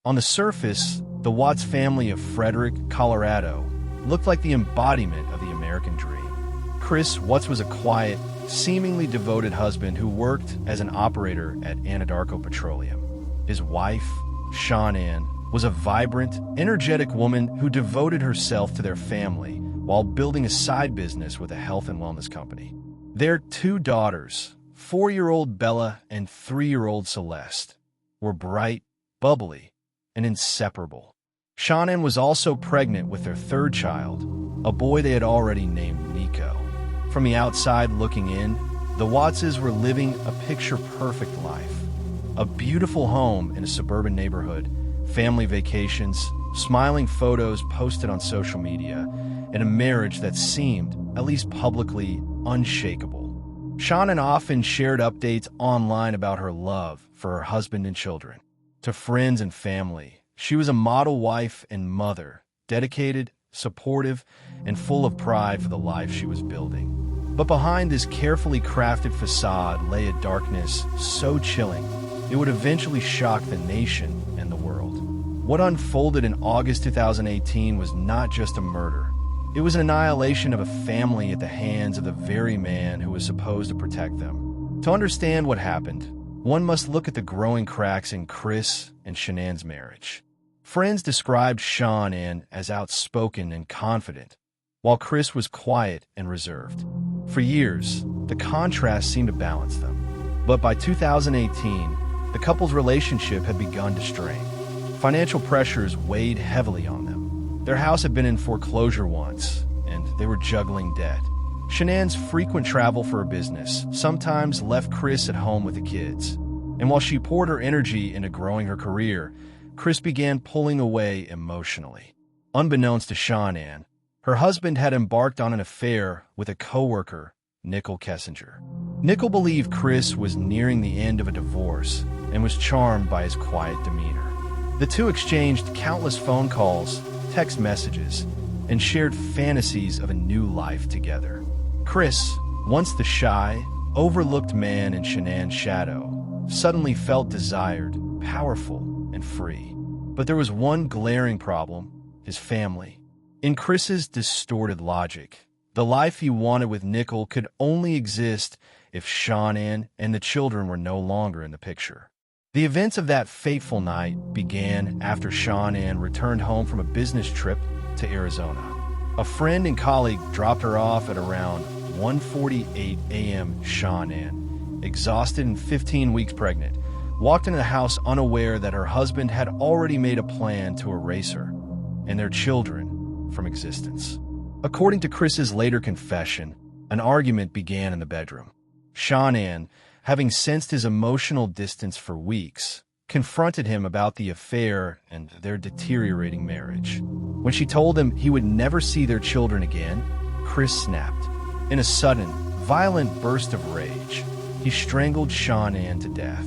On the surface, the Watts family of Frederick, Colorado, looked like the embodiment of the American dream. Chris Watts was a quiet, seemingly devoted husband who worked as an operator at Anadarko Petroleum. His wife, Shanann, was a vibrant, energetic woman who devoted herself to their family while building a side business with a health and wellness company. Their two daughters, 4-year-old Bella and 3-year-old Celeste, were bright, bubbly, and inseparable. Shanann was also pregnant with their third child, a boy they had already named Nico. From the outside looking in, the Wattses were living a picture-perfect life. A beautiful home in a suburban neighborhood, family vacations, smiling photos posted on social media, and a marriage that seemed, at least publicly, unshakable. Shanann often shared updates online about her love for her husband and children. To friends and family, she was a model wife and mother, dedicated, supportive, and full of pride for the life she was building. But behind this carefully crafted facade lay a darkness so chilling, it would eventually shock the nation and the world. What unfolded in August 2018 was not just a murder. It was an annihilation of a family at the hands of the very man who was supposed to protect them. To understand what happened, one must look at the growing cracks in Chris and Shanann's marriage. Friends described Shanann as outspoken and confident, while Chris was quiet and reserved. For years, the contrast seemed to balance them. But by 2018, the couple's relationship had begun to strain. Financial pressures weighed heavily on them. Their house had been in foreclosure once, and they were juggling debt. Shanann's frequent travel for her business sometimes left Chris at home with the kids. And while she poured her energy into growing her career, Chris began pulling away emotionally. Unbeknownst to Shanann, her husband had embarked on an affair with a coworker, Nicole Kessinger. Nicole believed Chris was nearing the end of a divorce and was charmed by his quiet demeanor. The two exchanged countless phone calls, text messages, and shared fantasies of a new life together. Chris, once the shy, overlooked man in Shanann's shadow, suddenly felt desired, powerful, and free. But there was one glaring problem: his family. In Chris's distorted logic, the life he wanted with Nicole could only exist if Shanann and the children were no longer in the picture. The events of that fateful night began after Shanann returned home from a business trip to Arizona. A friend and colleague dropped her off at around 1:48 a.m. Shanann, exhausted and 15 weeks pregnant, walked into the house unaware that her husband had already made a plan to erase her and their children from existence. According to Chris's later confession, an argument began in the bedroom. Shanann, having sensed his emotional distance for weeks, confronted him about the affair and their deteriorating marriage. When she told him he would never see their children again, Chris snapped. In a sudden, violent burst of rage, he strangled Shanann to death.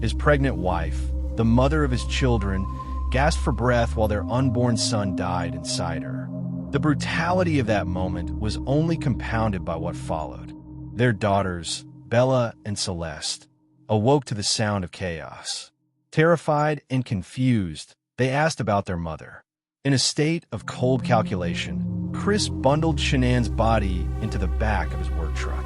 His pregnant wife, the mother of his children, gasped for breath while their unborn son died inside her. The brutality of that moment was only compounded by what followed. Their daughters, Bella and Celeste, awoke to the sound of chaos. Terrified and confused, they asked about their mother. In a state of cold calculation, Chris bundled Shanann's body into the back of his work truck.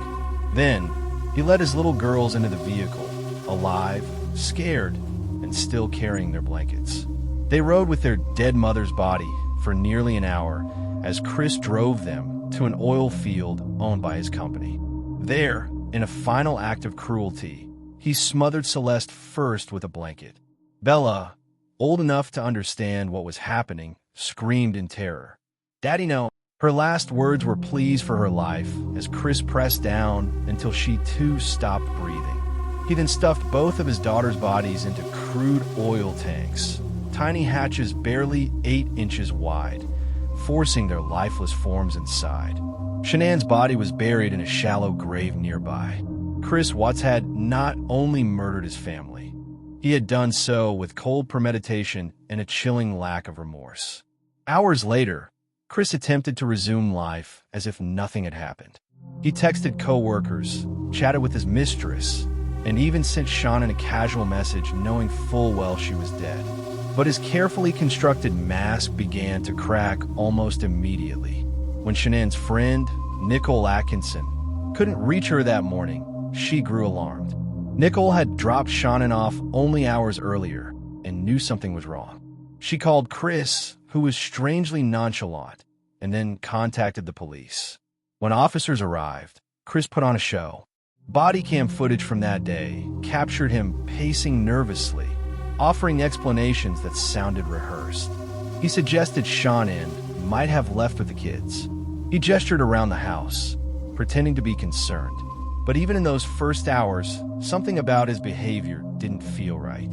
Then, he led his little girls into the vehicle, alive, scared, and still carrying their blankets. They rode with their dead mother's body for nearly an hour as Chris drove them to an oil field owned by his company. There, in a final act of cruelty, he smothered Celeste first with a blanket. Bella, old enough to understand what was happening, screamed in terror. "Daddy, no." Her last words were pleas for her life as Chris pressed down until she too stopped breathing. He then stuffed both of his daughters' bodies into crude oil tanks, tiny hatches barely 8 inches wide, forcing their lifeless forms inside. Shanann's body was buried in a shallow grave nearby. Chris Watts had not only murdered his family, he had done so with cold premeditation and a chilling lack of remorse. Hours later, Chris attempted to resume life as if nothing had happened. He texted co-workers, chatted with his mistress, and even sent Shanann a casual message knowing full well she was dead. But his carefully constructed mask began to crack almost immediately. When Shanann's friend, Nicole Atkinson, couldn't reach her that morning, she grew alarmed. Nicole had dropped Shanann off only hours earlier and knew something was wrong. She called Chris, who was strangely nonchalant, and then contacted the police. When officers arrived, Chris put on a show. Body cam footage from that day captured him pacing nervously, offering explanations that sounded rehearsed. He suggested Shanann might have left with the kids. He gestured around the house, pretending to be concerned. But even in those first hours, something about his behavior didn't feel right.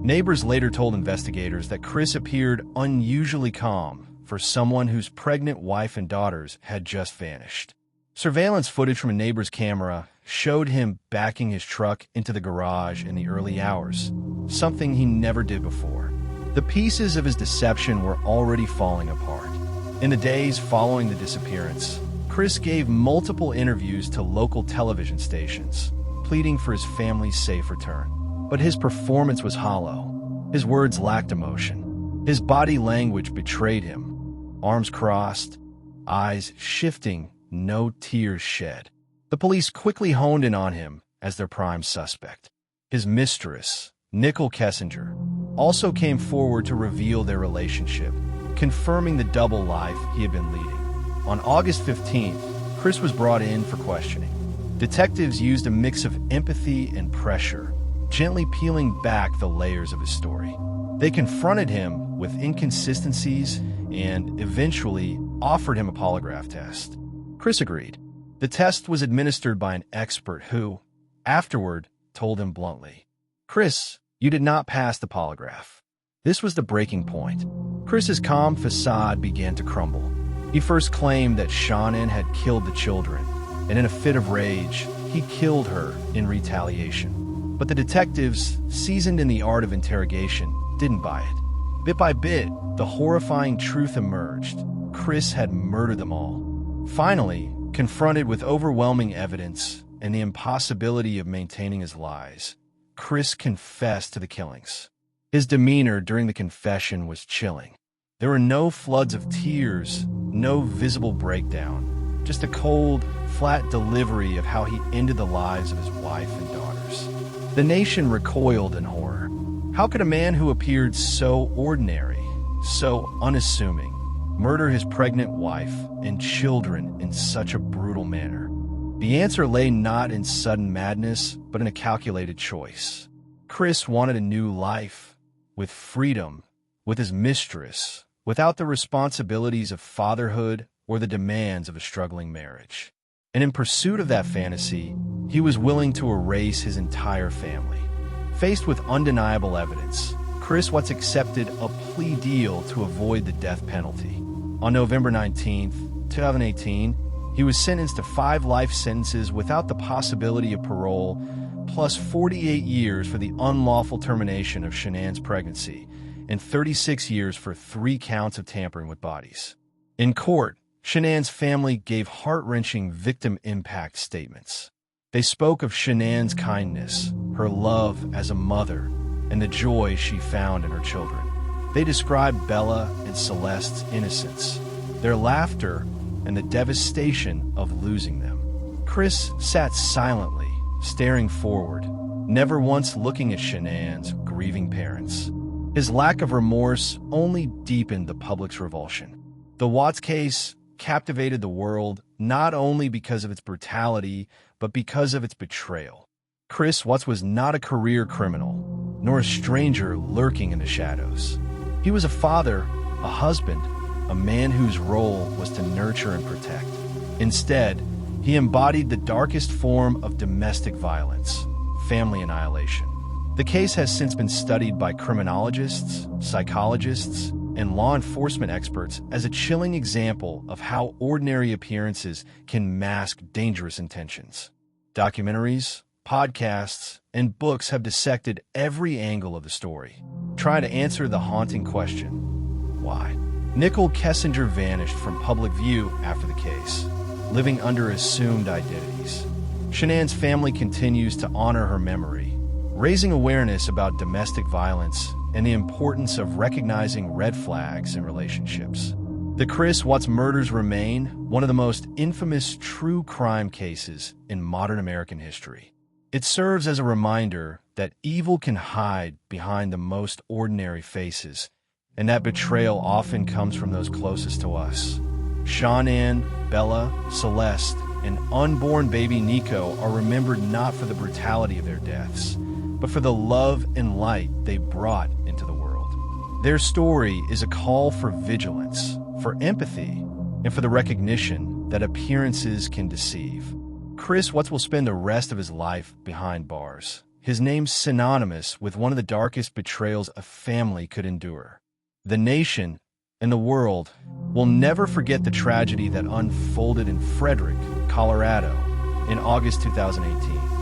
Neighbors later told investigators that Chris appeared unusually calm for someone whose pregnant wife and daughters had just vanished. Surveillance footage from a neighbor's camera showed him backing his truck into the garage in the early hours, something he never did before. The pieces of his deception were already falling apart. In the days following the disappearance, Chris gave multiple interviews to local television stations, pleading for his family's safe return. But his performance was hollow. His words lacked emotion. His body language betrayed him. Arms crossed, eyes shifting, no tears shed. The police quickly honed in on him as their prime suspect. His mistress, Nicole Kessinger, also came forward to reveal their relationship, confirming the double life he had been leading. On August 15th, Chris was brought in for questioning. Detectives used a mix of empathy and pressure, gently peeling back the layers of his story. They confronted him with inconsistencies and eventually offered him a polygraph test. Chris agreed. The test was administered by an expert who, afterward, told him bluntly, "Chris, you did not pass the polygraph." This was the breaking point. Chris's calm facade began to crumble. He first claimed that Shanann had killed the children, and in a fit of rage, he killed her in retaliation. But the detectives, seasoned in the art of interrogation, didn't buy it. Bit by bit, the horrifying truth emerged. Chris had murdered them all. Finally, confronted with overwhelming evidence and the impossibility of maintaining his lies, Chris confessed to the killings. His demeanor during the confession was chilling. There were no floods of tears, no visible breakdown, just a cold, flat delivery of how he ended the lives of his wife and daughters. The nation recoiled in horror. How could a man who appeared so ordinary, so unassuming, murder his pregnant wife and children in such a brutal manner? The answer lay not in sudden madness, but in a calculated choice. Chris wanted a new life, with freedom, with his mistress, without the responsibilities of fatherhood or the demands of a struggling marriage. And in pursuit of that fantasy, he was willing to erase his entire family. Faced with undeniable evidence, Chris Watts accepted a plea deal to avoid the death penalty. On November 19, 2018, he was sentenced to 5 life sentences without the possibility of parole, plus 48 years for the unlawful termination of Shanann's pregnancy, and 36 years for 3 counts of tampering with bodies. In court, Shanann's family gave heart-wrenching victim impact statements. They spoke of Shanann's kindness, her love as a mother, and the joy she found in her children. They described Bella and Celeste's innocence, their laughter, and the devastation of losing them. Chris sat silently, staring forward, never once looking at Shanann's grieving parents. His lack of remorse only deepened the public's revulsion. The Watts case captivated the world not only because of its brutality, but because of its betrayal. Chris Watts was not a career criminal, nor a stranger lurking in the shadows. He was a father, a husband, a man whose role was to nurture and protect. Instead, he embodied the darkest form of domestic violence, family annihilation. The case has since been studied by criminologists, psychologists, and law enforcement experts as a chilling example of how ordinary appearances can mask dangerous intentions. Documentaries, podcasts, and books have dissected every angle of the story, trying to answer the haunting question, why? Nicole Kessinger vanished from public view after the case, living under assumed identities. Shanann's family continues to honor her memory, raising awareness about domestic violence and the importance of recognizing red flags in relationships. The Chris Watts murders remain one of the most infamous true crime cases in modern American history. It serves as a reminder that evil can hide behind the most ordinary faces, and that betrayal often comes from those closest to us. Shanann, Bella, Celeste, and unborn baby Nico are remembered not for the brutality of their deaths, but for the love and light they brought into the world. Their story is a call for vigilance, for empathy, and for the recognition that appearances can deceive. Chris Watts will spend the rest of his life behind bars. His name's synonymous with one of the darkest betrayals a family could endure. The nation and the world will never forget the tragedy that unfolded in Frederick, Colorado, in August 2018.